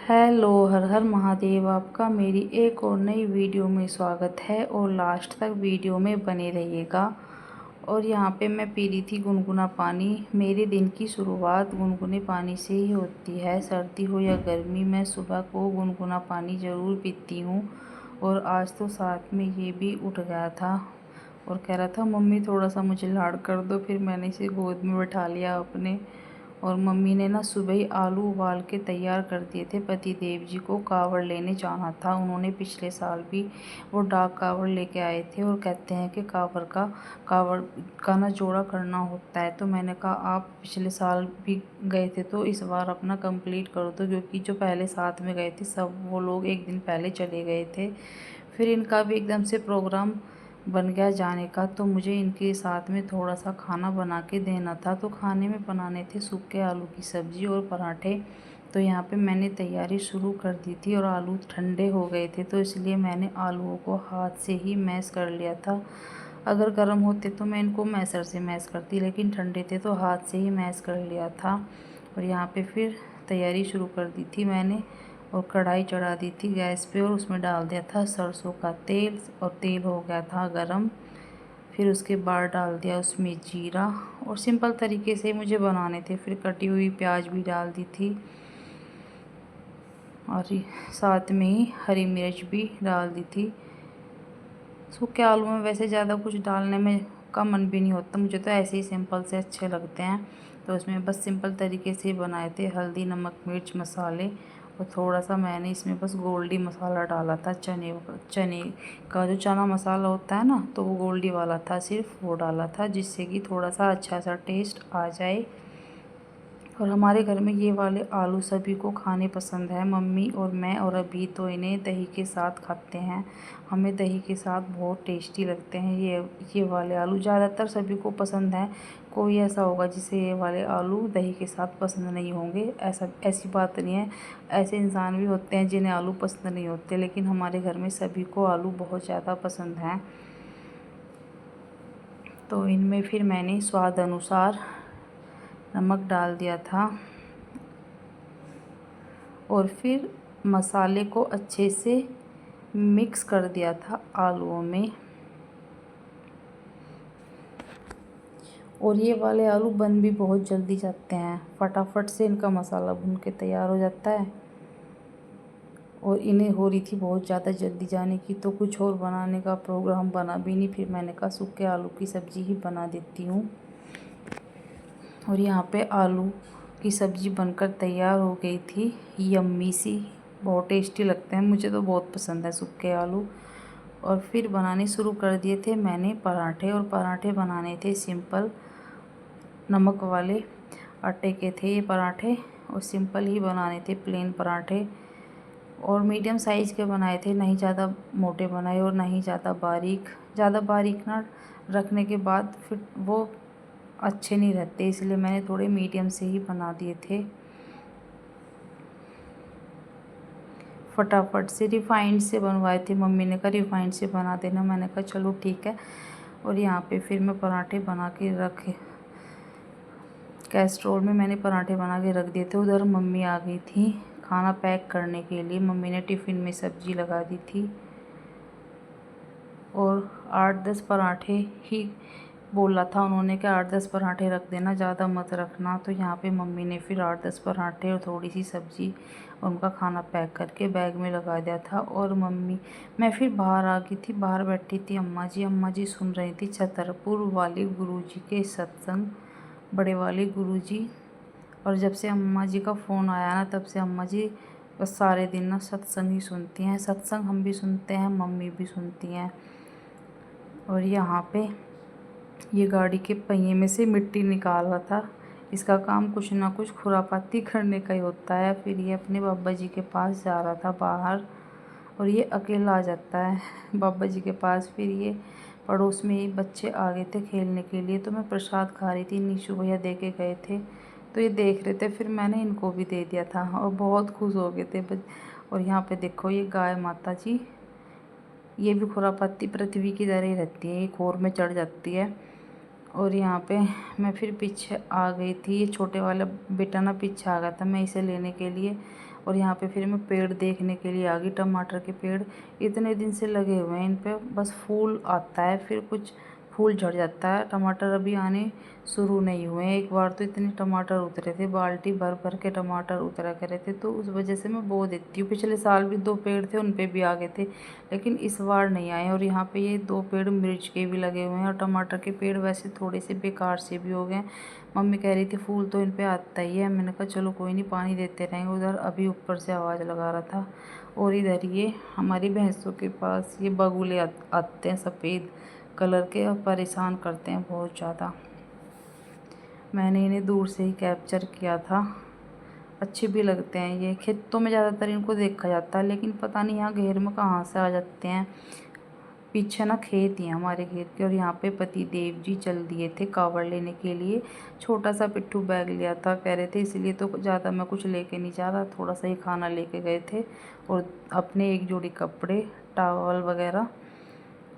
Hello, हर हर महादेव। आपका मेरी एक और नई वीडियो में स्वागत है और लास्ट तक वीडियो में बने रहिएगा। और यहाँ पे मैं पी रही थी गुनगुना पानी। मेरे दिन की शुरुआत गुनगुने पानी से ही होती है। सर्दी हो या गर्मी, मैं सुबह को गुनगुना पानी ज़रूर पीती हूँ। और आज तो साथ में ये भी उठ गया था और कह रहा था मम्मी थोड़ा सा मुझे लाड़ कर दो। फिर मैंने इसे गोद में बैठा लिया अपने। और मम्मी ने ना सुबह ही आलू उबाल के तैयार कर दिए थे। पति देव जी को कावड़ लेने जाना था। उन्होंने पिछले साल भी वो डाक कावड़ लेके आए थे और कहते हैं कि कावड़ का ना जोड़ा करना होता है। तो मैंने कहा आप पिछले साल भी गए थे तो इस बार अपना कंप्लीट कर दो, क्योंकि जो पहले साथ में गए थे सब वो लोग एक दिन पहले चले गए थे। फिर इनका भी एकदम से प्रोग्राम बन गया जाने का, तो मुझे इनके साथ में थोड़ा सा खाना बना के देना था। तो खाने में बनाने थे सूखे आलू की सब्ज़ी और पराठे। तो यहाँ पे मैंने तैयारी शुरू कर दी थी और आलू ठंडे हो गए थे, तो इसलिए मैंने आलूओं को हाथ से ही मैश कर लिया था। अगर गर्म होते तो मैं इनको मैसर से मैश करती, लेकिन ठंडे थे तो हाथ से ही मैश कर लिया था। और यहाँ पे फिर तैयारी शुरू कर दी थी मैंने और कढ़ाई चढ़ा दी थी गैस पे और उसमें डाल दिया था सरसों का तेल और तेल हो गया था गरम। फिर उसके बाद डाल दिया उसमें जीरा और सिंपल तरीके से मुझे बनाने थे। फिर कटी हुई प्याज भी डाल दी थी और साथ में ही हरी मिर्च भी डाल दी थी। सूखे आलू में वैसे ज़्यादा कुछ डालने में का मन भी नहीं होता, मुझे तो ऐसे ही सिंपल से अच्छे लगते हैं। तो इसमें बस सिंपल तरीके से बनाए थे। हल्दी, नमक, मिर्च, मसाले और थोड़ा सा मैंने इसमें बस गोल्डी मसाला डाला था। चने का जो चना मसाला होता है ना, तो वो गोल्डी वाला था, सिर्फ वो डाला था, जिससे कि थोड़ा सा अच्छा सा टेस्ट आ जाए। और हमारे घर में ये वाले आलू सभी को खाने पसंद है, मम्मी और मैं। और अभी तो इन्हें दही के साथ खाते हैं। हमें दही के साथ बहुत टेस्टी लगते हैं ये वाले आलू। ज़्यादातर सभी को पसंद है। कोई ऐसा होगा जिसे ये वाले आलू दही के साथ पसंद नहीं होंगे, ऐसी बात नहीं है। ऐसे इंसान भी होते हैं जिन्हें आलू पसंद नहीं होते, लेकिन हमारे घर में सभी को आलू बहुत ज़्यादा पसंद हैं। तो इनमें फिर मैंने स्वाद अनुसार नमक डाल दिया था और फिर मसाले को अच्छे से मिक्स कर दिया था आलूओं में। और ये वाले आलू बन भी बहुत जल्दी जाते हैं, फटाफट से इनका मसाला भून के तैयार हो जाता है। और इन्हें हो रही थी बहुत ज़्यादा जल्दी जाने की, तो कुछ और बनाने का प्रोग्राम बना भी नहीं। फिर मैंने कहा सूखे आलू की सब्ज़ी ही बना देती हूँ। और यहाँ पे आलू की सब्ज़ी बनकर तैयार हो गई थी, यम्मी सी। बहुत टेस्टी लगते हैं, मुझे तो बहुत पसंद है सूखे आलू। और फिर बनाने शुरू कर दिए थे मैंने पराठे। और पराठे बनाने थे सिंपल नमक वाले आटे के थे ये पराठे, और सिंपल ही बनाने थे, प्लेन पराठे। और मीडियम साइज़ के बनाए थे, नहीं ज़्यादा मोटे बनाए और नहीं ज़्यादा बारीक। ज़्यादा बारीक ना रखने के बाद फिर वो अच्छे नहीं रहते, इसलिए मैंने थोड़े मीडियम से ही बना दिए थे। फटाफट से रिफाइंड से बनवाए थे। मम्मी ने कहा रिफाइंड से बना देना, मैंने कहा चलो ठीक है। और यहाँ पे फिर मैं पराठे बना के रखे, कैस्ट्रोल में मैंने पराठे बना के रख दिए थे। उधर मम्मी आ गई थी खाना पैक करने के लिए। मम्मी ने टिफ़िन में सब्ज़ी लगा दी थी और 8-10 पराठे ही बोला था उन्होंने कि 8-10 पराठे रख देना, ज़्यादा मत रखना। तो यहाँ पे मम्मी ने फिर 8-10 पराठे और थोड़ी सी सब्ज़ी उनका खाना पैक करके बैग में लगा दिया था। और मैं फिर बाहर आ गई थी। बाहर बैठी थी अम्मा जी सुन रही थी छतरपुर वाले गुरुजी के सत्संग, बड़े वाले गुरुजी। और जब से अम्मा जी का फ़ोन आया ना, तब से अम्मा जी बस सारे दिन ना सत्संग ही सुनती हैं। सत्संग हम भी सुनते हैं, मम्मी भी सुनती हैं। और यहाँ पे ये गाड़ी के पहिए में से मिट्टी निकाल रहा था। इसका काम कुछ ना कुछ खुरापाती करने का ही होता है। फिर ये अपने बाबा जी के पास जा रहा था बाहर, और ये अकेला आ जाता है बाबा जी के पास। फिर ये पड़ोस में ही बच्चे आ गए थे खेलने के लिए, तो मैं प्रसाद खा रही थी, नीशू भैया दे के गए थे, तो ये देख रहे थे। फिर मैंने इनको भी दे दिया था और बहुत खुश हो गए थे। और यहाँ पे देखो ये गाय माता जी, ये भी खुरापाती पृथ्वी की तरह ही रहती है, ये खोर में चढ़ जाती है। और यहाँ पे मैं फिर पीछे आ गई थी। ये छोटे वाला बेटा ना पीछे आ गया था मैं इसे लेने के लिए, और यहाँ पे फिर मैं पेड़ देखने के लिए आ गई। टमाटर के पेड़ इतने दिन से लगे हुए हैं, इन पे बस फूल आता है, फिर कुछ फूल झड़ जाता है। टमाटर अभी आने शुरू नहीं हुए हैं। एक बार तो इतने टमाटर उतरे थे, बाल्टी भर भर के टमाटर उतरा करे थे, तो उस वजह से मैं बो देती हूँ। पिछले साल भी 2 पेड़ थे, उन पे भी आ गए थे, लेकिन इस बार नहीं आए। और यहाँ पे ये 2 पेड़ मिर्च के भी लगे हुए हैं, और टमाटर के पेड़ वैसे थोड़े से बेकार से भी हो गए। मम्मी कह रही थी फूल तो इन पे आता ही है। मैंने कहा चलो कोई नहीं, पानी देते रहेंगे। उधर अभी ऊपर से आवाज़ लगा रहा था। और इधर ये हमारी भैंसों के पास ये बगुले आते हैं सफ़ेद कलर के, और परेशान करते हैं बहुत ज़्यादा। मैंने इन्हें दूर से ही कैप्चर किया था। अच्छे भी लगते हैं ये। खेतों में ज़्यादातर इनको देखा जाता है, लेकिन पता नहीं यहाँ घेर में कहाँ से आ जाते हैं। पीछे ना खेत ही है हमारे खेत के, और यहाँ पे पति देव जी चल दिए थे कावड़ लेने के लिए। छोटा सा पिट्ठू बैग लिया था कह रहे थे, इसलिए तो ज़्यादा मैं कुछ लेके नहीं जा रहा, थोड़ा सा ही खाना लेके गए थे, और अपने एक जोड़ी कपड़े टॉवल वगैरह।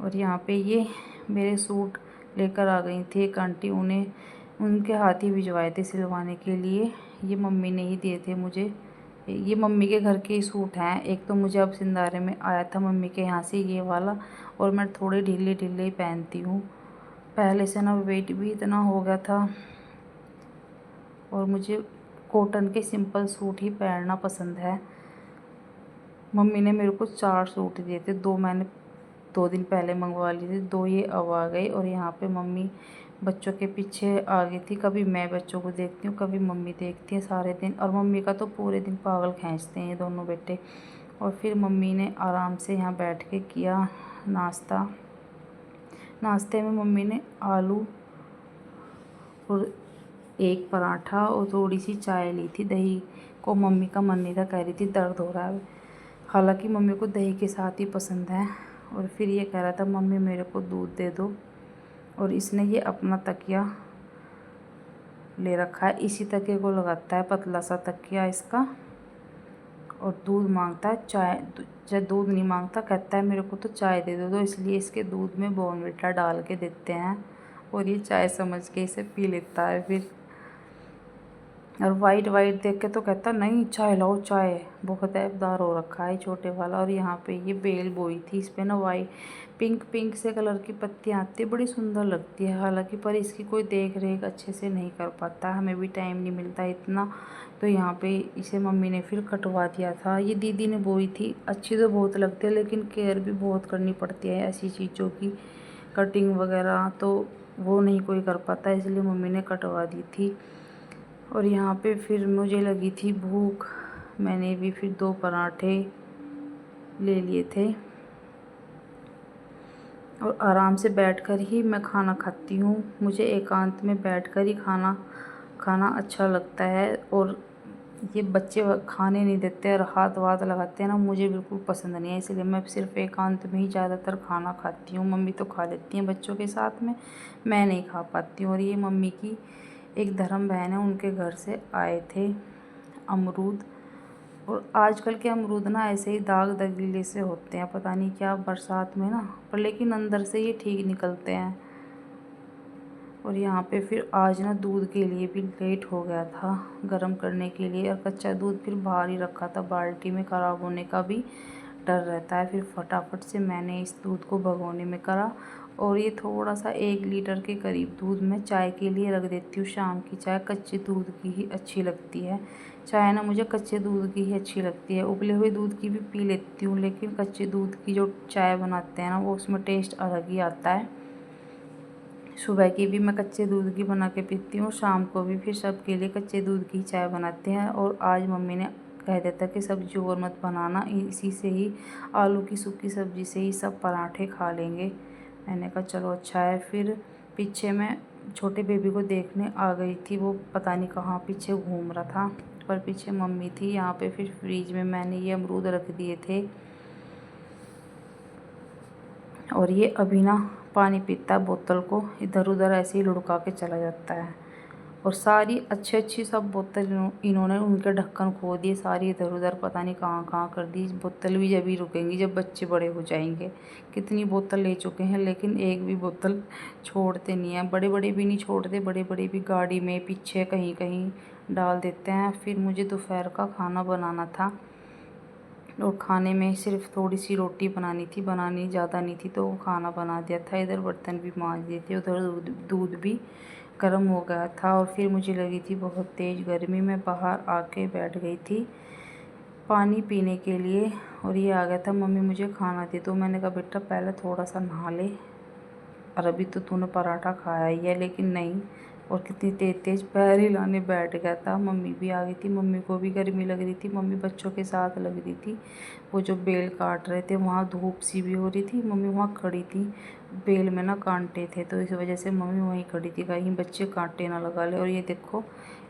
और यहाँ पे ये मेरे सूट लेकर आ गई थी एक आंटी, उन्हें उनके हाथ ही भिजवाए थे सिलवाने के लिए। ये मम्मी ने ही दिए थे मुझे। ये मम्मी के घर के ही सूट हैं। एक तो मुझे अब सिंदारे में आया था मम्मी के यहाँ से ये वाला, और मैं थोड़े ढीले ढीले ही पहनती हूँ। पहले से ना वेट भी इतना हो गया था, और मुझे कॉटन के सिंपल सूट ही पहनना पसंद है। मम्मी ने मेरे को 4 सूट दिए थे, 2 मैंने 2 दिन पहले मंगवा लिए थे, 2 ये अब आ गए। और यहाँ पे मम्मी बच्चों के पीछे आ गई थी। कभी मैं बच्चों को देखती हूँ, कभी मम्मी देखती है सारे दिन, और मम्मी का तो पूरे दिन पागल खींचते हैं ये दोनों बेटे। और फिर मम्मी ने आराम से यहाँ बैठ के किया नाश्ता। नाश्ते में मम्मी ने आलू और एक पराठा और थोड़ी सी चाय ली थी। दही को मम्मी का मन नहीं था, कह रही थी दर्द हो रहा है। हालांकि मम्मी को दही के साथ ही पसंद है। और फिर ये कह रहा था मम्मी मेरे को दूध दे दो, और इसने ये अपना तकिया ले रखा है, इसी तकिए को लगाता है, पतला सा तकिया इसका। और दूध मांगता है, चाय जब दूध नहीं मांगता, कहता है मेरे को तो चाय दे दो। तो इसलिए इसके दूध में बॉर्नविटा डाल के देते हैं, और ये चाय समझ के इसे पी लेता है फिर। और वाइट वाइट देख के तो कहता नहीं चाय लाओ चाय, बहुत ऐबदार हो रखा है छोटे वाला। और यहाँ पे ये बेल बोई थी, इस पे ना वाइट पिंक पिंक से कलर की पत्तियाँ आती है, बड़ी सुंदर लगती है हालांकि, पर इसकी कोई देख रेख अच्छे से नहीं कर पाता, हमें भी टाइम नहीं मिलता इतना। तो यहाँ पे इसे मम्मी ने फिर कटवा दिया था। ये दीदी ने बोई थी, अच्छी तो बहुत लगती है, लेकिन केयर भी बहुत करनी पड़ती है ऐसी चीज़ों की, कटिंग वगैरह तो वो नहीं कोई कर पाता, इसलिए मम्मी ने कटवा दी थी। और यहाँ पे फिर मुझे लगी थी भूख, मैंने भी फिर 2 पराठे ले लिए थे। और आराम से बैठकर ही मैं खाना खाती हूँ, मुझे एकांत में बैठकर ही खाना खाना अच्छा लगता है। और ये बच्चे खाने नहीं देते और हाथ वाथ लगाते हैं ना, मुझे बिल्कुल पसंद नहीं है, इसलिए मैं सिर्फ एकांत में ही ज़्यादातर खाना खाती हूँ। मम्मी तो खा लेती हैं बच्चों के साथ में, मैं नहीं खा पाती हूँ। और ये मम्मी की एक धर्म बहन है, उनके घर से आए थे अमरूद। और आजकल के अमरूद ना ऐसे ही दाग दगीले से होते हैं, पता नहीं क्या बरसात में ना, पर लेकिन अंदर से ये ठीक निकलते हैं। और यहाँ पे फिर आज ना दूध के लिए भी लेट हो गया था गर्म करने के लिए, और कच्चा दूध फिर बाहर ही रखा था बाल्टी में, ख़राब होने का भी डर रहता है। फिर फटाफट से मैंने इस दूध को भगोने में करा, और ये थोड़ा सा 1 लीटर के करीब दूध मैं चाय के लिए रख देती हूँ। शाम की चाय कच्चे दूध की ही अच्छी लगती है। चाय ना मुझे कच्चे दूध की ही अच्छी लगती है, उबले हुए दूध की भी पी लेती हूँ, लेकिन कच्चे दूध की जो चाय बनाते हैं ना, वो उसमें टेस्ट अलग ही आता है। सुबह की भी मैं कच्चे दूध की बना के पीती हूँ, शाम को भी फिर सबके लिए कच्चे दूध की चाय बनाते हैं। और आज मम्मी ने कह दिया था कि सब्जी और मत बनाना, इसी से ही आलू की सूखी सब्जी से ही सब पराठे खा लेंगे। मैंने कहा चलो अच्छा है। फिर पीछे मैं छोटे बेबी को देखने आ गई थी, वो पता नहीं कहाँ पीछे घूम रहा था, पर पीछे मम्मी थी। यहाँ पे फिर फ्रिज में मैंने ये अमरूद रख दिए थे, और ये अभी ना पानी पीता है, बोतल को इधर उधर ऐसे ही लुढ़का के चला जाता है। और सारी अच्छी अच्छी सब बोतल इन्होंने उनके ढक्कन खो दिए, सारी इधर उधर पता नहीं कहाँ कहाँ कर दी। बोतल भी जब ही रुकेंगी जब बच्चे बड़े हो जाएंगे। कितनी बोतल ले चुके हैं, लेकिन एक भी बोतल छोड़ते नहीं हैं। बड़े बड़े भी नहीं छोड़ते, बड़े बड़े भी गाड़ी में पीछे कहीं कहीं डाल देते हैं। फिर मुझे दोपहर का खाना बनाना था और खाने में सिर्फ थोड़ी सी रोटी बनानी थी, बनानी ज़्यादा नहीं थी, तो वो खाना बना दिया था। इधर बर्तन भी मांज दिए थे, उधर दूध भी गर्म हो गया था। और फिर मुझे लगी थी बहुत तेज़ गर्मी, मैं बाहर आके बैठ गई थी पानी पीने के लिए। और ये आ गया था, मम्मी मुझे खाना दे दो। मैंने कहा बेटा पहले थोड़ा सा नहा ले, और अभी तो तूने पराठा खाया ही है। लेकिन नहीं, और कितनी तेज़ तेज़ पैर हिलाने बैठ गया था। मम्मी भी आ गई थी, मम्मी को भी गर्मी लग रही थी, मम्मी बच्चों के साथ लग रही थी। वो जो बेल काट रहे थे वहाँ धूप सी भी हो रही थी, मम्मी वहाँ खड़ी थी। बेल में ना कांटे थे, तो इस वजह से मम्मी वहीं खड़ी थी, कहीं बच्चे कांटे ना लगा ले। और ये देखो,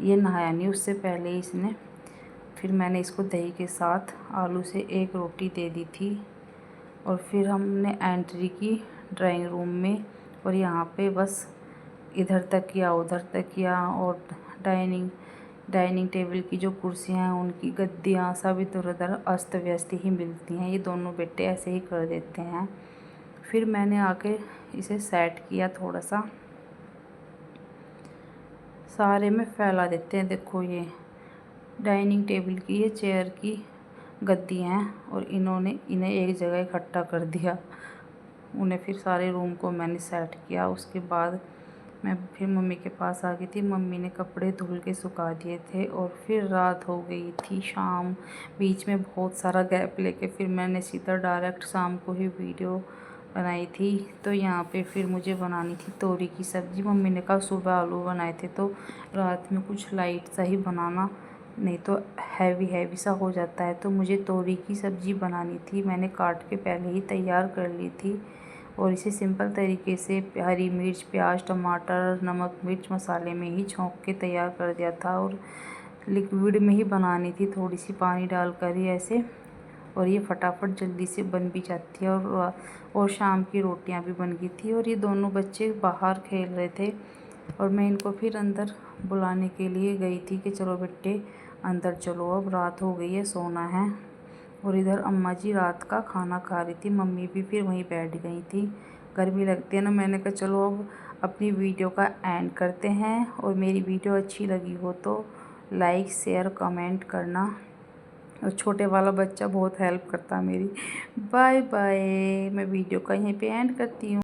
ये नहाया नहीं, उससे पहले ही इसने, फिर मैंने इसको दही के साथ आलू से एक रोटी दे दी थी। और फिर हमने एंट्री की ड्राइंग रूम में, और यहाँ पे बस इधर तक किया उधर तक किया। और डाइनिंग टेबल की जो कुर्सियाँ हैं, उनकी गद्दियाँ सब इधर उधर अस्त व्यस्त ही मिलती हैं। ये दोनों बेटे ऐसे ही कर देते हैं। फिर मैंने आके इसे सेट किया थोड़ा सा, सारे में फैला देते हैं। देखो ये डाइनिंग टेबल की, ये चेयर की गद्दी हैं, और इन्हें एक जगह इकट्ठा कर दिया। उन्हें फिर सारे रूम को मैंने सेट किया। उसके बाद मैं फिर मम्मी के पास आ गई थी, मम्मी ने कपड़े धुल के सुखा दिए थे। और फिर रात हो गई थी, शाम, बीच में बहुत सारा गैप लेके फिर मैंने सीधा डायरेक्ट शाम को ही वीडियो बनाई थी। तो यहाँ पे फिर मुझे बनानी थी तोरी की सब्ज़ी। मम्मी ने कहा सुबह आलू बनाए थे, तो रात में कुछ लाइट सा ही बनाना, नहीं तो हैवी हैवी सा हो जाता है। तो मुझे तोरी की सब्ज़ी बनानी थी, मैंने काट के पहले ही तैयार कर ली थी। और इसे सिंपल तरीके से हरी मिर्च, प्याज, टमाटर, नमक, मिर्च मसाले में ही छौंक के तैयार कर दिया था। और लिक्विड में ही बनानी थी, थोड़ी सी पानी डालकर ही ऐसे। और ये फटाफट जल्दी से बन भी जाती है। और शाम की रोटियां भी बन गई थी। और ये दोनों बच्चे बाहर खेल रहे थे, और मैं इनको फिर अंदर बुलाने के लिए गई थी कि चलो बेटे अंदर चलो, अब रात हो गई है, सोना है। और इधर अम्मा जी रात का खाना खा रही थी, मम्मी भी फिर वहीं बैठ गई थी। गर्मी लगती है ना, मैंने कहा चलो अब अपनी वीडियो का एंड करते हैं। और मेरी वीडियो अच्छी लगी हो तो लाइक शेयर कमेंट करना। और छोटे वाला बच्चा बहुत हेल्प करता है मेरी। बाय बाय, मैं वीडियो का यहीं पे एंड करती हूँ।